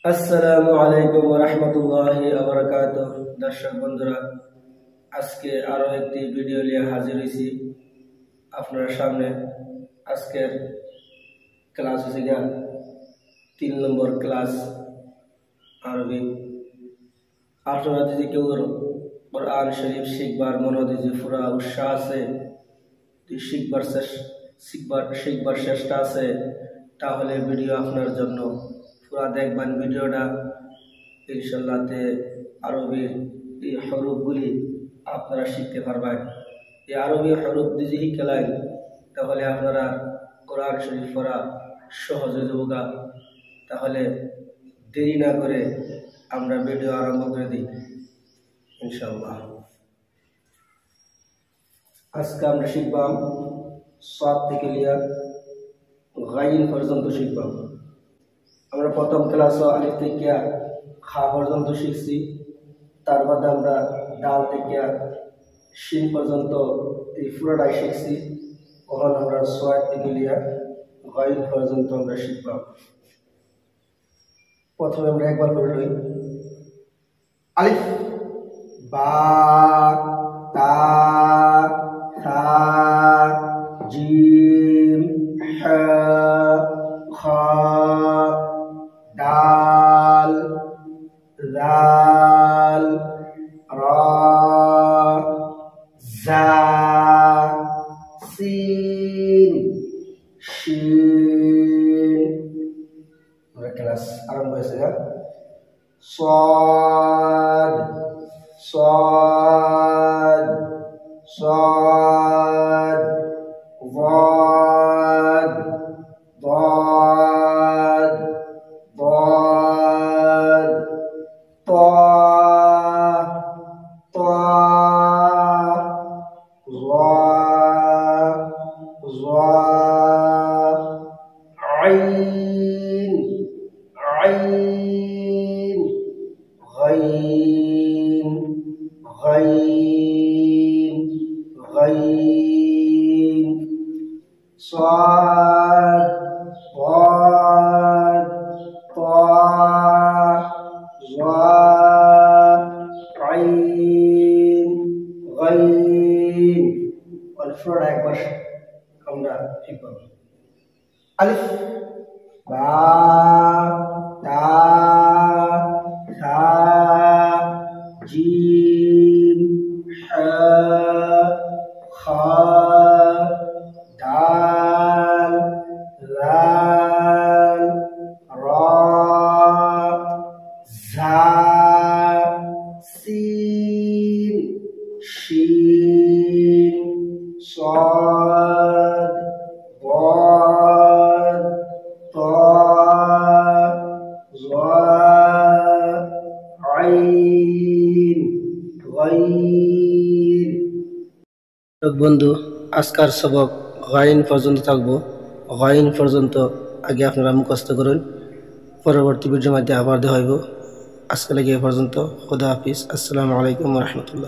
আসসালামু আলাইকুম ওয়া রাহমাতুল্লাহি ওয়া বারাকাতুহু। দর্শক বন্ধুরা, আজকে আরো একটি ভিডিও নিয়ে হাজির হয়েছি আপনার সামনে। আজকের ক্লাস হচ্ছে 3 নম্বর ক্লাস আরবি। আপনারা যদি কেউ কোরআন শরীফ শিখবার মনোযোগ পুরা উৎসাহ আছে, শিখবার চেষ্টা আছে, তাহলে ভিডিও আপনার জন্য পুরা দেখবেন। ভিডিওটা ইনশাআল্লাহ আরবির এই হরফগুলি আপনারা শিখতে পারবেন। এই আরবি হরফ যদি শিখেলেন তাহলে আপনারা কোরআন শরীফ পড়া সহজ হয়ে যাবে। তাহলে দেরি না করে আমরা ভিডিও আরম্ভ করে দিই ইনশাআল্লাহ। আজকে আমরা শিখবাম সাদ থেকে লিয়া গাইন পর্যন্ত শিখবাম। আমরা প্রথম ক্লাসে আলিফ থেকে খা পর্যন্ত শিখছি, তার বাদে আমরা ডাল থেকে শিন পর্যন্ত এই পুরোটাই শিখছি। এখন আমরা সাদ থেকে লিয়া গাইন পর্যন্ত আমরা শিখবাম। প্রথমে আমরা একবার করে লই। আলিফ, বা, তা, থা, জিম, হা, খা, দাল, জাল, রা, জা, সিন, শিন। ক্লাস আরম্ভ হয়েছে। صاد صاد صاد ضاد ضاد ضاد طا طا ظا ظا عين عين غين غين غين صاد ضاد طا ظا عين غين। والفرد একবার আমরা শিখব। আলিফ, বা, তা, থা, জিম, হা, খা, দাল, জাল, রা, জা, সিন, শিন, সাদ, ضاد طا ظا عين غين। বন্ধু, আজকের সবক গাইন পর্যন্ত থাকবো। গাইন পর্যন্ত আগে আপনারা মুখস্থ করুন, পরবর্তী ভিডিওর মধ্যে আবার দেখা হইব। আজকে লাগে এ পর্যন্ত। খুদা হাফিজ। আসসালামু আলাইকুম ওয়া রাহমাতুল্লাহ।